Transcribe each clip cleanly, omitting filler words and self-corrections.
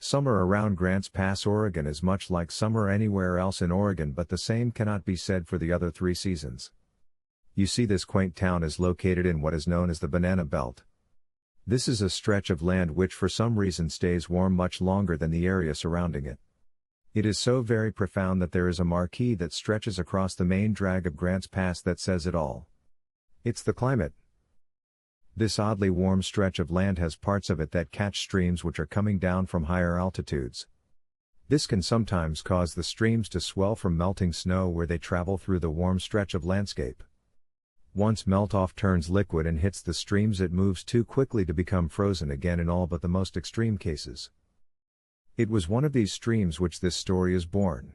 Summer around Grants Pass, Oregon is much like summer anywhere else in Oregon, but the same cannot be said for the other three seasons. You see, this quaint town is located in what is known as the Banana Belt. This is a stretch of land which for some reason stays warm much longer than the area surrounding it. It is so very profound that there is a marquee that stretches across the main drag of Grants Pass that says it all. It's the climate. This oddly warm stretch of land has parts of it that catch streams which are coming down from higher altitudes. This can sometimes cause the streams to swell from melting snow where they travel through the warm stretch of landscape. Once melt-off turns liquid and hits the streams, it moves too quickly to become frozen again in all but the most extreme cases. It was one of these streams which this story is born.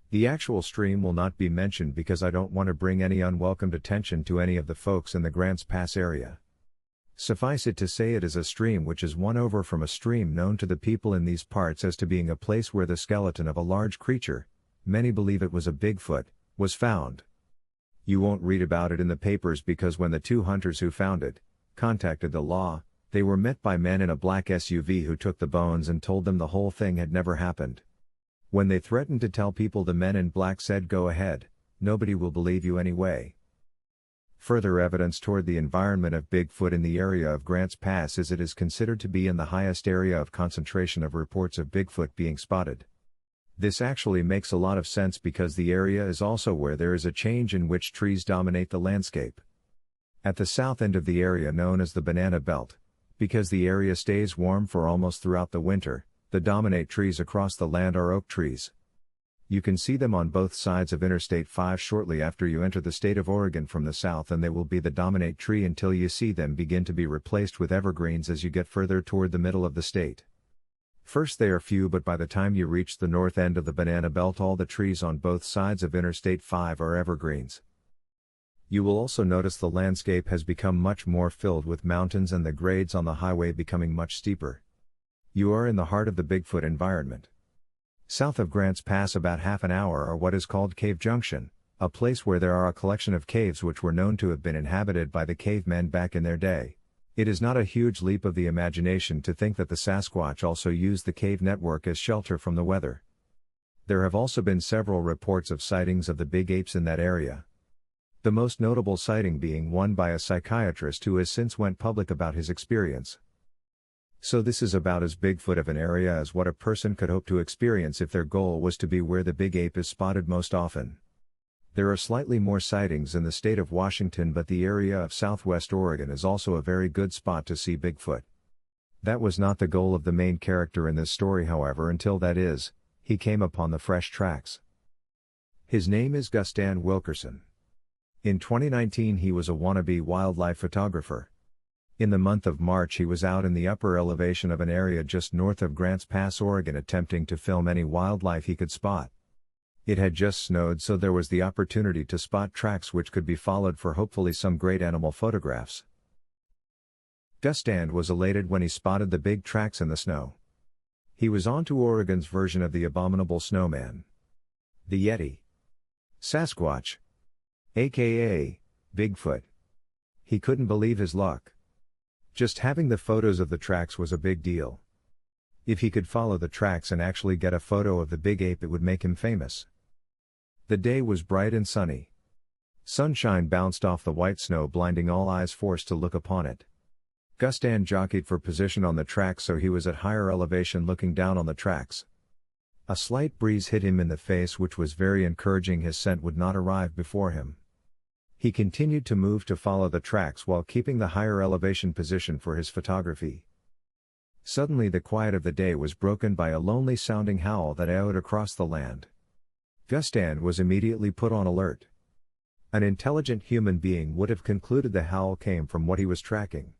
The actual stream will not be mentioned because I don't want to bring any unwelcomed attention to any of the folks in the Grants Pass area. Suffice it to say, it is a stream which is one over from a stream known to the people in these parts as to being a place where the skeleton of a large creature, many believe it was a Bigfoot, was found. You won't read about it in the papers because when the two hunters who found it contacted the law, they were met by men in a black SUV who took the bones and told them the whole thing had never happened. When they threatened to tell people, the men in black said, "Go ahead, nobody will believe you anyway." Further evidence toward the environment of Bigfoot in the area of Grants Pass is it is considered to be in the highest area of concentration of reports of Bigfoot being spotted. This actually makes a lot of sense because the area is also where there is a change in which trees dominate the landscape. At the south end of the area known as the Banana Belt, because the area stays warm for almost throughout the winter, the dominant trees across the land are oak trees. You can see them on both sides of Interstate 5 shortly after you enter the state of Oregon from the south, and they will be the dominant tree until you see them begin to be replaced with evergreens as you get further toward the middle of the state. First they are few, but by the time you reach the north end of the Banana Belt, all the trees on both sides of Interstate 5 are evergreens. You will also notice the landscape has become much more filled with mountains and the grades on the highway becoming much steeper. You are in the heart of the Bigfoot environment. South of Grants Pass, about half an hour, are what is called Cave Junction, a place where there are a collection of caves which were known to have been inhabited by the cavemen back in their day. It is not a huge leap of the imagination to think that the Sasquatch also used the cave network as shelter from the weather. There have also been several reports of sightings of the big apes in that area. The most notable sighting being one by a psychiatrist who has since went public about his experience. So this is about as Bigfoot of an area as what a person could hope to experience if their goal was to be where the big ape is spotted most often. There are slightly more sightings in the state of Washington, but the area of southwest Oregon is also a very good spot to see Bigfoot. That was not the goal of the main character in this story, however, until that is, he came upon the fresh tracks. His name is Gustan Wilkerson. In 2019 he was a wannabe wildlife photographer. In the month of March he was out in the upper elevation of an area just north of Grants Pass, Oregon, attempting to film any wildlife he could spot. It had just snowed, so there was the opportunity to spot tracks which could be followed for hopefully some great animal photographs. Gustan was elated when he spotted the big tracks in the snow. He was on to Oregon's version of the abominable snowman. The Yeti. Sasquatch. AKA, Bigfoot. He couldn't believe his luck. Just having the photos of the tracks was a big deal. If he could follow the tracks and actually get a photo of the big ape, it would make him famous. The day was bright and sunny. Sunshine bounced off the white snow, blinding all eyes forced to look upon it. Gustan jockeyed for position on the tracks, so he was at higher elevation looking down on the tracks. A slight breeze hit him in the face, which was very encouraging. His scent would not arrive before him. He continued to move to follow the tracks while keeping the higher elevation position for his photography. Suddenly the quiet of the day was broken by a lonely sounding howl that echoed across the land. Gustan was immediately put on alert. An intelligent human being would have concluded the howl came from what he was tracking.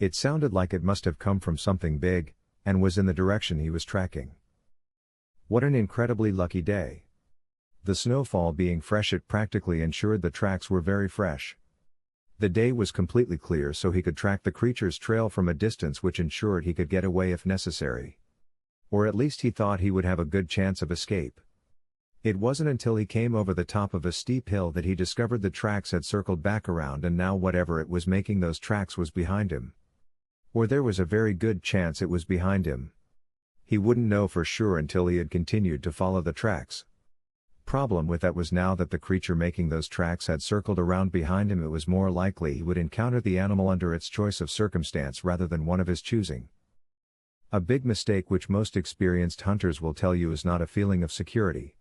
It sounded like it must have come from something big, and was in the direction he was tracking. What an incredibly lucky day. The snowfall being fresh, it practically ensured the tracks were very fresh. The day was completely clear, so he could track the creature's trail from a distance, which ensured he could get away if necessary. Or at least he thought he would have a good chance of escape. It wasn't until he came over the top of a steep hill that he discovered the tracks had circled back around, and now whatever it was making those tracks was behind him. Or there was a very good chance it was behind him. He wouldn't know for sure until he had continued to follow the tracks. Problem with that was now that the creature making those tracks had circled around behind him, it was more likely he would encounter the animal under its choice of circumstance rather than one of his choosing. A big mistake which most experienced hunters will tell you is not a feeling of security.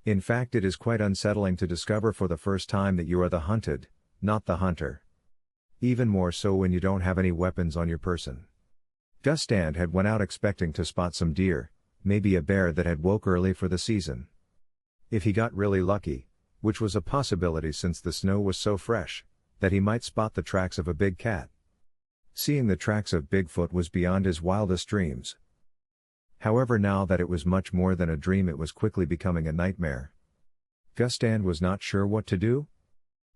In fact, it is quite unsettling to discover for the first time that you are the hunted, not the hunter. Even more so when you don't have any weapons on your person. Gus Stand had went out expecting to spot some deer, maybe a bear that had woke early for the season. If he got really lucky, which was a possibility since the snow was so fresh, that he might spot the tracks of a big cat. Seeing the tracks of Bigfoot was beyond his wildest dreams. However, now that it was much more than a dream, it was quickly becoming a nightmare. Gus Stand was not sure what to do.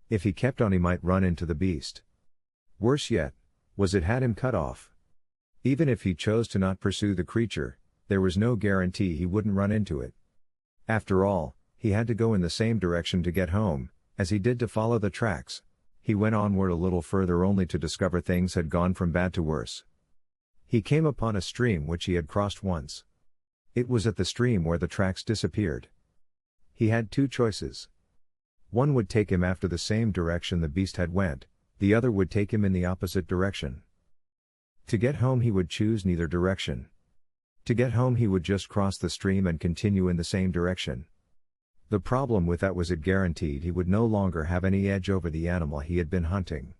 If he kept on, he might run into the beast. Worse yet, was it had him cut off. Even if he chose to not pursue the creature, there was no guarantee he wouldn't run into it. After all, he had to go in the same direction to get home, as he did to follow the tracks. He went onward a little further only to discover things had gone from bad to worse. He came upon a stream which he had crossed once. It was at the stream where the tracks disappeared. He had two choices. One would take him after the same direction the beast had went, the other would take him in the opposite direction. To get home he would choose neither direction. To get home he would just cross the stream and continue in the same direction. The problem with that was it guaranteed he would no longer have any edge over the animal he had been hunting.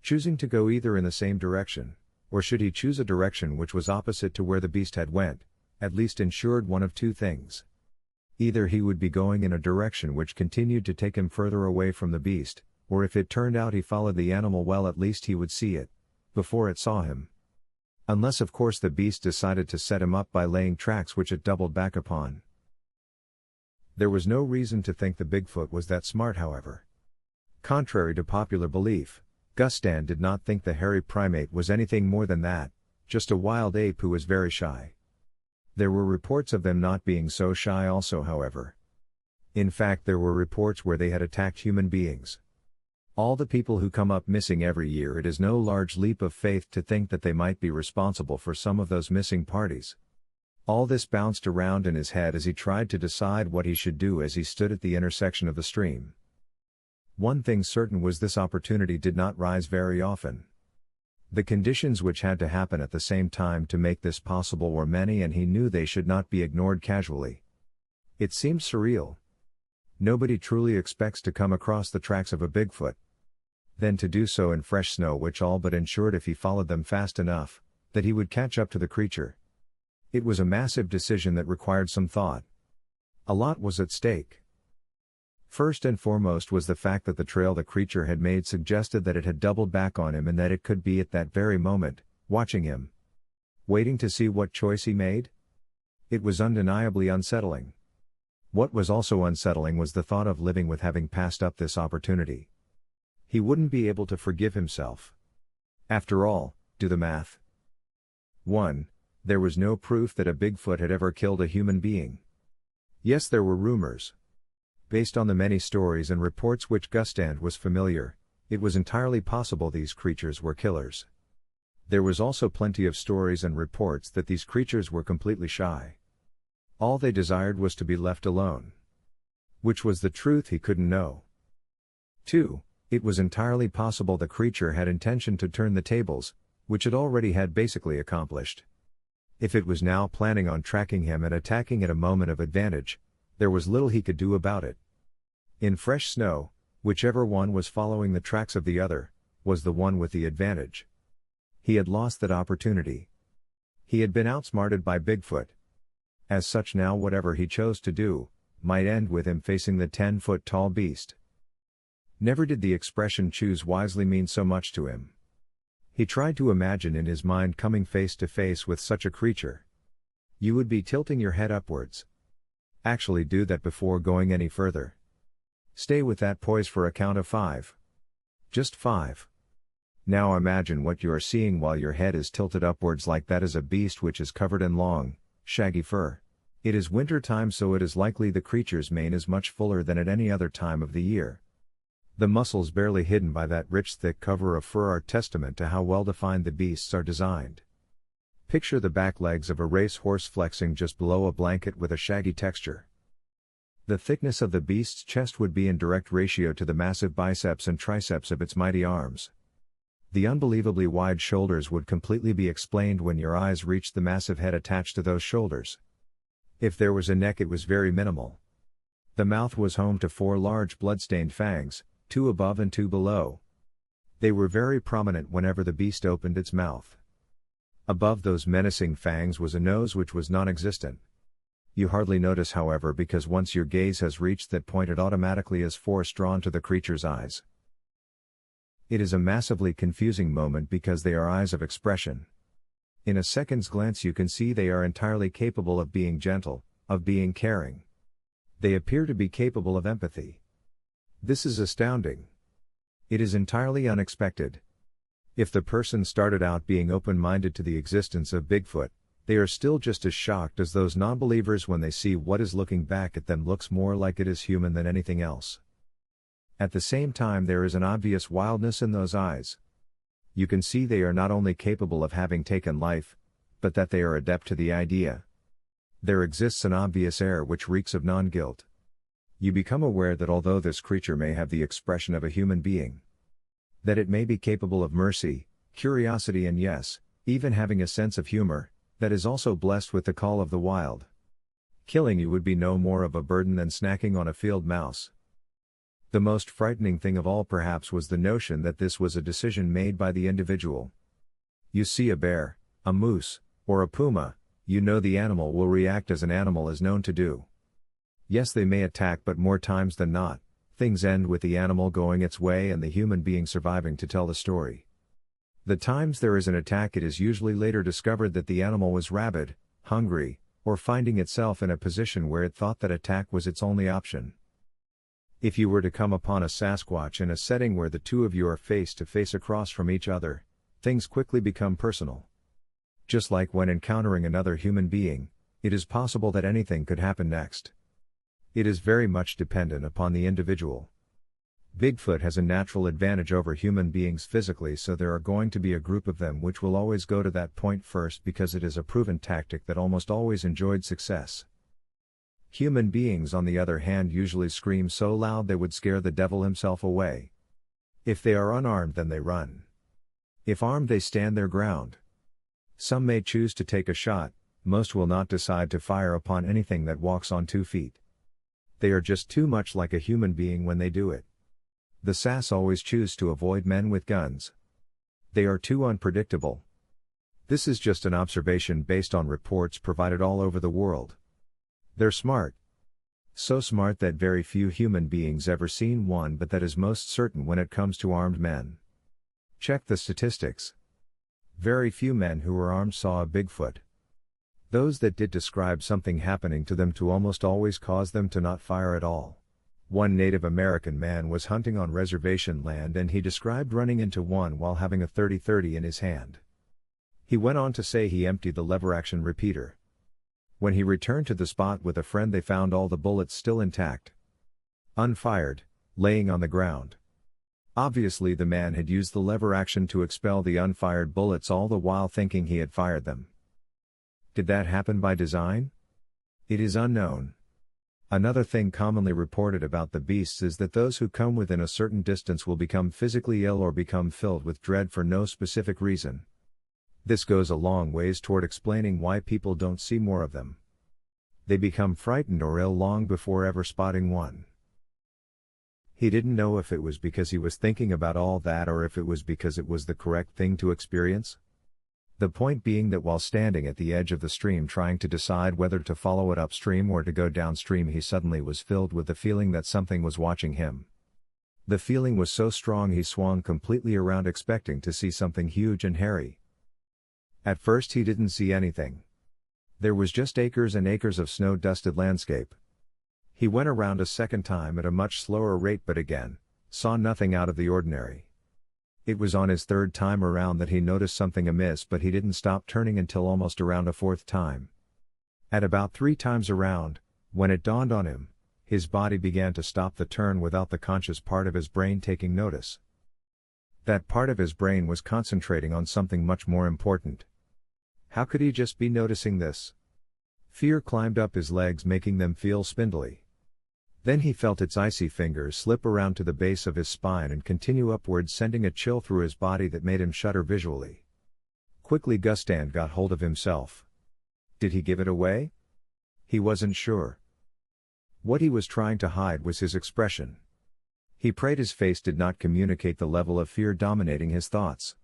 Choosing to go either in the same direction, or should he choose a direction which was opposite to where the beast had went, at least ensured one of two things. Either he would be going in a direction which continued to take him further away from the beast, or if it turned out he followed the animal well, at least he would see it before it saw him. Unless of course the beast decided to set him up by laying tracks which it doubled back upon. There was no reason to think the Bigfoot was that smart, however. Contrary to popular belief, Gus Stand did not think the hairy primate was anything more than that, just a wild ape who was very shy. There were reports of them not being so shy also, however. In fact, there were reports where they had attacked human beings. All the people who come up missing every year, it is no large leap of faith to think that they might be responsible for some of those missing parties. All this bounced around in his head as he tried to decide what he should do as he stood at the intersection of the stream. One thing certain was this opportunity did not rise very often. The conditions which had to happen at the same time to make this possible were many, and he knew they should not be ignored casually. It seemed surreal. Nobody truly expects to come across the tracks of a Bigfoot. Then to do so in fresh snow, which all but ensured, if he followed them fast enough, that he would catch up to the creature. It was a massive decision that required some thought. A lot was at stake. First and foremost was the fact that the trail the creature had made suggested that it had doubled back on him, and that it could be at that very moment, watching him. Waiting to see what choice he made? It was undeniably unsettling. What was also unsettling was the thought of living with having passed up this opportunity. He wouldn't be able to forgive himself. After all, do the math. 1. There was no proof that a Bigfoot had ever killed a human being. Yes, there were rumors. Based on the many stories and reports which Gus Stand was familiar, it was entirely possible these creatures were killers. There was also plenty of stories and reports that these creatures were completely shy. All they desired was to be left alone. Which was the truth he couldn't know. 2. It was entirely possible the creature had intention to turn the tables, which it already had basically accomplished. If it was now planning on tracking him and attacking at a moment of advantage, there was little he could do about it. In fresh snow, whichever one was following the tracks of the other, was the one with the advantage. He had lost that opportunity. He had been outsmarted by Bigfoot. As such, now whatever he chose to do, might end with him facing the 10-foot-tall beast. Never did the expression "choose wisely" mean so much to him. He tried to imagine in his mind coming face to face with such a creature. You would be tilting your head upwards. Actually do that before going any further. Stay with that poise for a count of 5. Just 5. Now imagine what you are seeing while your head is tilted upwards like that is a beast which is covered in long, shaggy fur. It is winter time, so it is likely the creature's mane is much fuller than at any other time of the year. The muscles barely hidden by that rich thick cover of fur are testament to how well defined the beasts are designed. Picture the back legs of a racehorse flexing just below a blanket with a shaggy texture. The thickness of the beast's chest would be in direct ratio to the massive biceps and triceps of its mighty arms. The unbelievably wide shoulders would completely be explained when your eyes reached the massive head attached to those shoulders. If there was a neck, it was very minimal. The mouth was home to 4 large blood-stained fangs, 2 above and 2 below. They were very prominent whenever the beast opened its mouth. Above those menacing fangs was a nose which was non-existent. You hardly notice, however, because once your gaze has reached that point, it automatically is force drawn to the creature's eyes. It is a massively confusing moment because they are eyes of expression. In a second's glance you can see they are entirely capable of being gentle, of being caring. They appear to be capable of empathy. This is astounding. It is entirely unexpected. If the person started out being open-minded to the existence of Bigfoot, they are still just as shocked as those non-believers when they see what is looking back at them looks more like it is human than anything else. At the same time, there is an obvious wildness in those eyes. You can see they are not only capable of having taken life, but that they are adept to the idea. There exists an obvious air which reeks of non-guilt. You become aware that although this creature may have the expression of a human being, that it may be capable of mercy, curiosity, and yes, even having a sense of humor, that is also blessed with the call of the wild. Killing you would be no more of a burden than snacking on a field mouse. The most frightening thing of all perhaps was the notion that this was a decision made by the individual. You see a bear, a moose, or a puma, you know the animal will react as an animal is known to do. Yes, they may attack, but more times than not, things end with the animal going its way and the human being surviving to tell the story. The times there is an attack, it is usually later discovered that the animal was rabid, hungry, or finding itself in a position where it thought that attack was its only option. If you were to come upon a Sasquatch in a setting where the two of you are face to face across from each other, things quickly become personal. Just like when encountering another human being, it is possible that anything could happen next. It is very much dependent upon the individual. Bigfoot has a natural advantage over human beings physically, so there are going to be a group of them which will always go to that point first because it is a proven tactic that almost always enjoyed success. Human beings, on the other hand, usually scream so loud they would scare the devil himself away. If they are unarmed, then they run. If armed, they stand their ground. Some may choose to take a shot, most will not decide to fire upon anything that walks on 2 feet. They are just too much like a human being when they do it. The Sass always choose to avoid men with guns. They are too unpredictable. This is just an observation based on reports provided all over the world. They're smart. So smart that very few human beings ever seen one, but that is most certain when it comes to armed men. Check the statistics. Very few men who were armed saw a Bigfoot. Those that did describe something happening to them to almost always cause them to not fire at all. One Native American man was hunting on reservation land and he described running into one while having a .30-30 in his hand. He went on to say he emptied the lever-action repeater. When he returned to the spot with a friend, they found all the bullets still intact, unfired, laying on the ground. Obviously the man had used the lever action to expel the unfired bullets, all the while thinking he had fired them. Did that happen by design? It is unknown. Another thing commonly reported about the beasts is that those who come within a certain distance will become physically ill or become filled with dread for no specific reason. This goes a long ways toward explaining why people don't see more of them. They become frightened or ill long before ever spotting one. He didn't know if it was because he was thinking about all that or if it was because it was the correct thing to experience. The point being that while standing at the edge of the stream trying to decide whether to follow it upstream or to go downstream, he suddenly was filled with the feeling that something was watching him. The feeling was so strong he swung completely around expecting to see something huge and hairy. At first he didn't see anything. There was just acres and acres of snow-dusted landscape. He went around a second time at a much slower rate but again, saw nothing out of the ordinary. It was on his third time around that he noticed something amiss, but he didn't stop turning until almost around a fourth time. At about 3 times around, when it dawned on him, his body began to stop the turn without the conscious part of his brain taking notice. That part of his brain was concentrating on something much more important. How could he just be noticing this? Fear climbed up his legs, making them feel spindly. Then he felt its icy fingers slip around to the base of his spine and continue upwards, sending a chill through his body that made him shudder visually. Quickly Gustand got hold of himself. Did he give it away? He wasn't sure. What he was trying to hide was his expression. He prayed his face did not communicate the level of fear dominating his thoughts.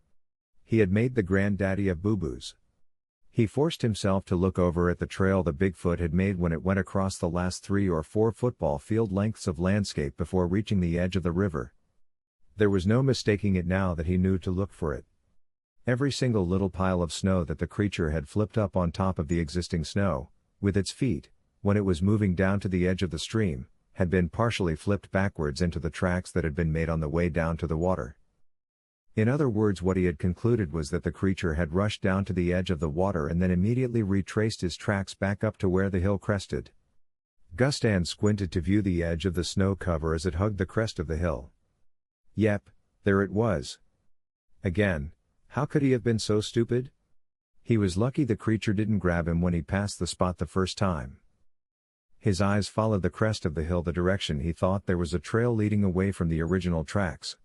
He had made the granddaddy of boo-boos. He forced himself to look over at the trail the Bigfoot had made when it went across the last 3 or 4 football field lengths of landscape before reaching the edge of the river. There was no mistaking it now that he knew to look for it. Every single little pile of snow that the creature had flipped up on top of the existing snow, with its feet, when it was moving down to the edge of the stream, had been partially flipped backwards into the tracks that had been made on the way down to the water. In other words, what he had concluded was that the creature had rushed down to the edge of the water and then immediately retraced his tracks back up to where the hill crested. Gustand squinted to view the edge of the snow cover as it hugged the crest of the hill. Yep, there it was. Again, how could he have been so stupid? He was lucky the creature didn't grab him when he passed the spot the first time. His eyes followed the crest of the hill the direction he thought there was a trail leading away from the original tracks.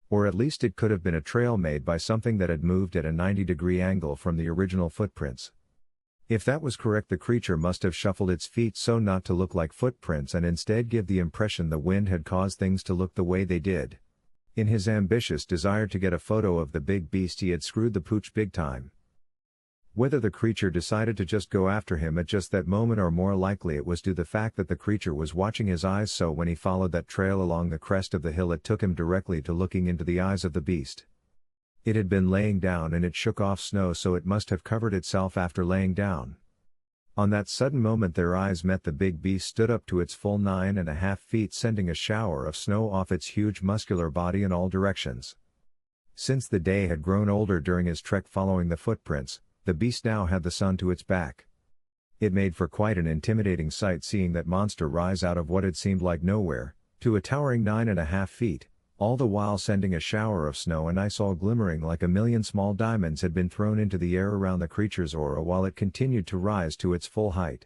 Or at least it could have been a trail made by something that had moved at a 90-degree angle from the original footprints. If that was correct, the creature must have shuffled its feet so not to look like footprints and instead give the impression the wind had caused things to look the way they did. In his ambitious desire to get a photo of the big beast, he had screwed the pooch big time. Whether the creature decided to just go after him at just that moment, or more likely it was due to the fact that the creature was watching his eyes, so when he followed that trail along the crest of the hill it took him directly to looking into the eyes of the beast. It had been laying down and it shook off snow, so it must have covered itself after laying down. On that sudden moment their eyes met. The big beast stood up to its full 9.5 feet, sending a shower of snow off its huge muscular body in all directions. Since the day had grown older during his trek following the footprints, the beast now had the sun to its back. It made for quite an intimidating sight seeing that monster rise out of what had seemed like nowhere, to a towering 9.5 feet, all the while sending a shower of snow and ice all glimmering like a million small diamonds had been thrown into the air around the creature's aura while it continued to rise to its full height.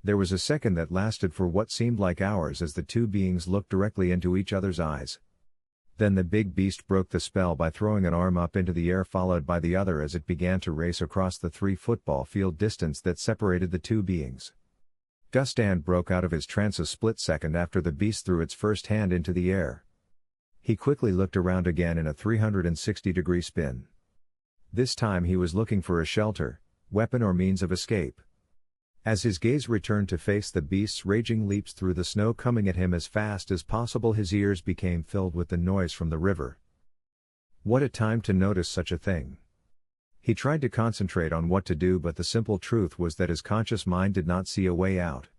There was a second that lasted for what seemed like hours as the two beings looked directly into each other's eyes. Then the big beast broke the spell by throwing an arm up into the air, followed by the other as it began to race across the 3 football field distance that separated the two beings. Gustand broke out of his trance a split second after the beast threw its first hand into the air. He quickly looked around again in a 360-degree spin. This time he was looking for a shelter, weapon or means of escape. As his gaze returned to face the beast's raging leaps through the snow coming at him as fast as possible, his ears became filled with the noise from the river. What a time to notice such a thing. He tried to concentrate on what to do, but the simple truth was that his conscious mind did not see a way out.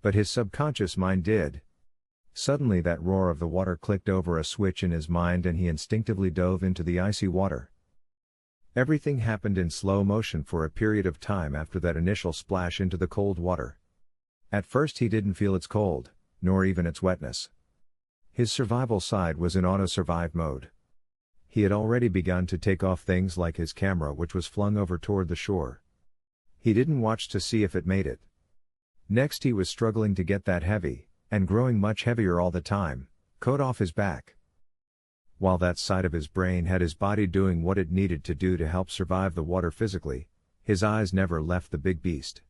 But his subconscious mind did. Suddenly that roar of the water clicked over a switch in his mind and he instinctively dove into the icy water. Everything happened in slow motion for a period of time after that initial splash into the cold water. At first he didn't feel its cold, nor even its wetness. His survival side was in auto-survive mode. He had already begun to take off things like his camera, which was flung over toward the shore. He didn't watch to see if it made it. Next he was struggling to get that heavy, and growing much heavier all the time, coat off his back. While that side of his brain had his body doing what it needed to do to help survive the water physically, his eyes never left the big beast.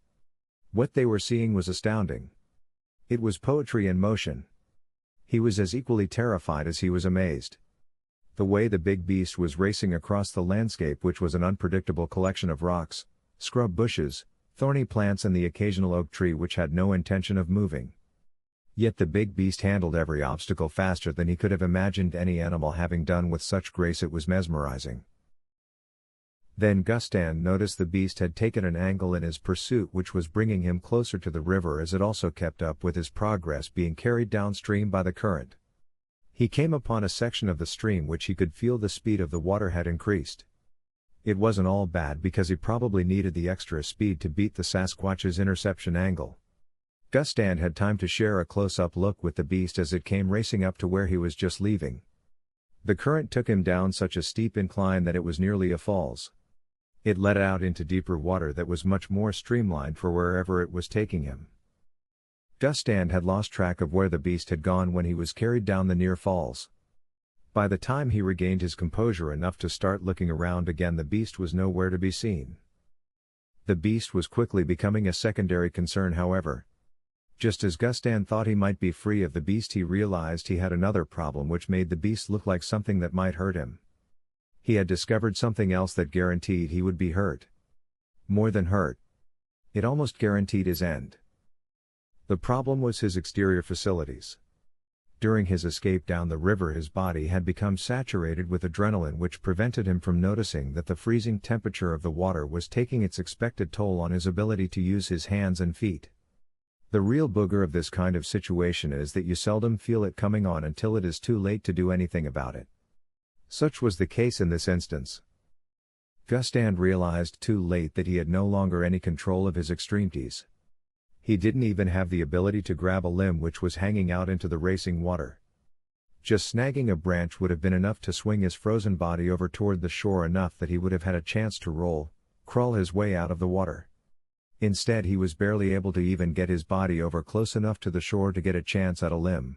What they were seeing was astounding. It was poetry in motion. He was as equally terrified as he was amazed. The way the big beast was racing across the landscape, which was an unpredictable collection of rocks, scrub bushes, thorny plants and the occasional oak tree which had no intention of moving. Yet the big beast handled every obstacle faster than he could have imagined any animal having done, with such grace it was mesmerizing. Then Gustand noticed the beast had taken an angle in his pursuit which was bringing him closer to the river as it also kept up with his progress, being carried downstream by the current. He came upon a section of the stream which he could feel the speed of the water had increased. It wasn't all bad because he probably needed the extra speed to beat the Sasquatch's interception angle. Gustand had time to share a close-up look with the beast as it came racing up to where he was just leaving. The current took him down such a steep incline that it was nearly a falls. It led out into deeper water that was much more streamlined for wherever it was taking him. Gustand had lost track of where the beast had gone when he was carried down the near falls. By the time he regained his composure enough to start looking around again, the beast was nowhere to be seen. The beast was quickly becoming a secondary concern, however. Just as Gustand thought he might be free of the beast, he realized he had another problem which made the beast look like something that might hurt him. He had discovered something else that guaranteed he would be hurt. More than hurt. It almost guaranteed his end. The problem was his exterior facilities. During his escape down the river, his body had become saturated with adrenaline, which prevented him from noticing that the freezing temperature of the water was taking its expected toll on his ability to use his hands and feet. The real booger of this kind of situation is that you seldom feel it coming on until it is too late to do anything about it. Such was the case in this instance. Gustand realized too late that he had no longer any control of his extremities. He didn't even have the ability to grab a limb which was hanging out into the racing water. Just snagging a branch would have been enough to swing his frozen body over toward the shore enough that he would have had a chance to crawl his way out of the water. Instead, he was barely able to even get his body over close enough to the shore to get a chance at a limb.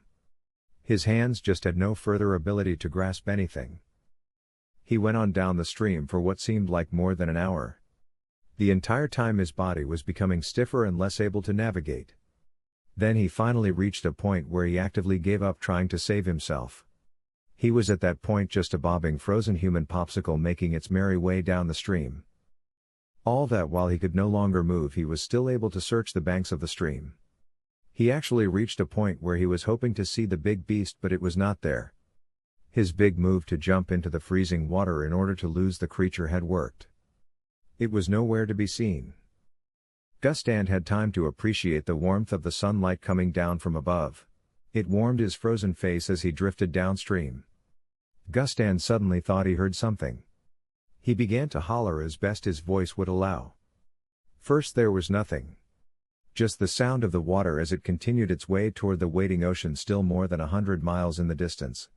His hands just had no further ability to grasp anything. He went on down the stream for what seemed like more than an hour. The entire time his body was becoming stiffer and less able to navigate. Then he finally reached a point where he actively gave up trying to save himself. He was at that point just a bobbing frozen human popsicle making its merry way down the stream. All that while he could no longer move, he was still able to search the banks of the stream. He actually reached a point where he was hoping to see the big beast, but it was not there. His big move to jump into the freezing water in order to lose the creature had worked. It was nowhere to be seen. Gustand had time to appreciate the warmth of the sunlight coming down from above. It warmed his frozen face as he drifted downstream. Gustand suddenly thought he heard something. He began to holler as best his voice would allow. First there was nothing. Just the sound of the water as it continued its way toward the waiting ocean still more than 100 miles in the distance.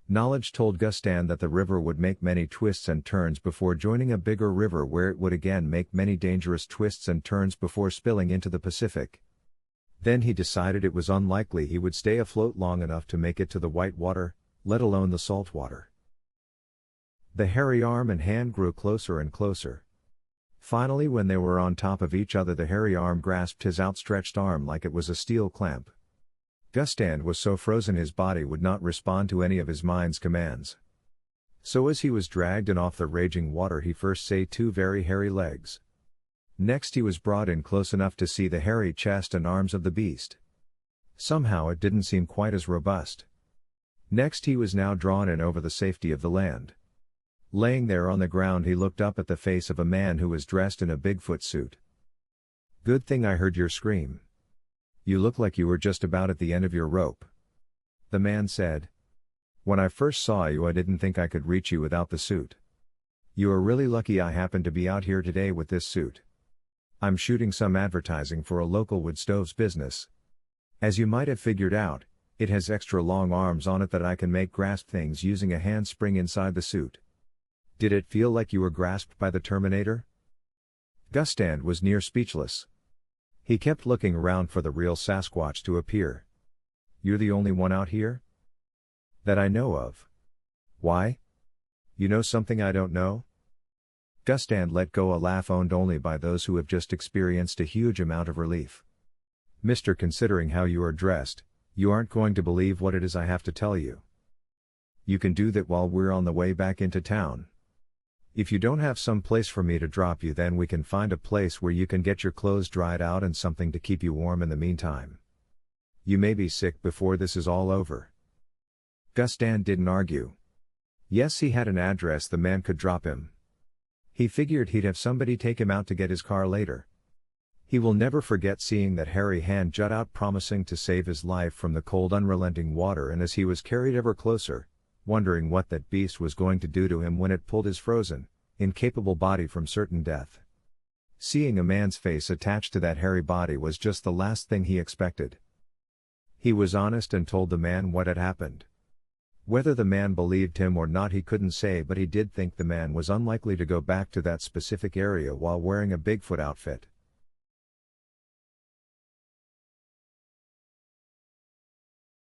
Knowledge told Gustand that the river would make many twists and turns before joining a bigger river where it would again make many dangerous twists and turns before spilling into the Pacific. Then he decided it was unlikely he would stay afloat long enough to make it to the white water, let alone the salt water. The hairy arm and hand grew closer and closer. Finally, when they were on top of each other, the hairy arm grasped his outstretched arm like it was a steel clamp. Gustand was so frozen his body would not respond to any of his mind's commands. So as he was dragged in off the raging water, he first saw two very hairy legs. Next he was brought in close enough to see the hairy chest and arms of the beast. Somehow it didn't seem quite as robust. Next he was now drawn in over the safety of the land. Laying there on the ground, he looked up at the face of a man who was dressed in a Bigfoot suit. "Good thing I heard your scream. You look like you were just about at the end of your rope," the man said. "When I first saw you, I didn't think I could reach you without the suit. You are really lucky I happened to be out here today with this suit. I'm shooting some advertising for a local wood stoves business. As you might have figured out, it has extra long arms on it that I can make grasp things using a handspring inside the suit. Did it feel like you were grasped by the Terminator?" Gustand was near speechless. He kept looking around for the real Sasquatch to appear. "You're the only one out here?" "That I know of." "Why? You know something I don't know?" Gustand let go a laugh owned only by those who have just experienced a huge amount of relief. "Mister, considering how you are dressed, you aren't going to believe what it is I have to tell you. You can do that while we're on the way back into town. If you don't have some place for me to drop you, then we can find a place where you can get your clothes dried out and something to keep you warm in the meantime. You may be sick before this is all over." Gustand didn't argue. Yes, he had an address the man could drop him. He figured he'd have somebody take him out to get his car later. He will never forget seeing that hairy hand jut out promising to save his life from the cold unrelenting water, and as he was carried ever closer, wondering what that beast was going to do to him when it pulled his frozen, incapable body from certain death. Seeing a man's face attached to that hairy body was just the last thing he expected. He was honest and told the man what had happened. Whether the man believed him or not he couldn't say, but he did think the man was unlikely to go back to that specific area while wearing a Bigfoot outfit.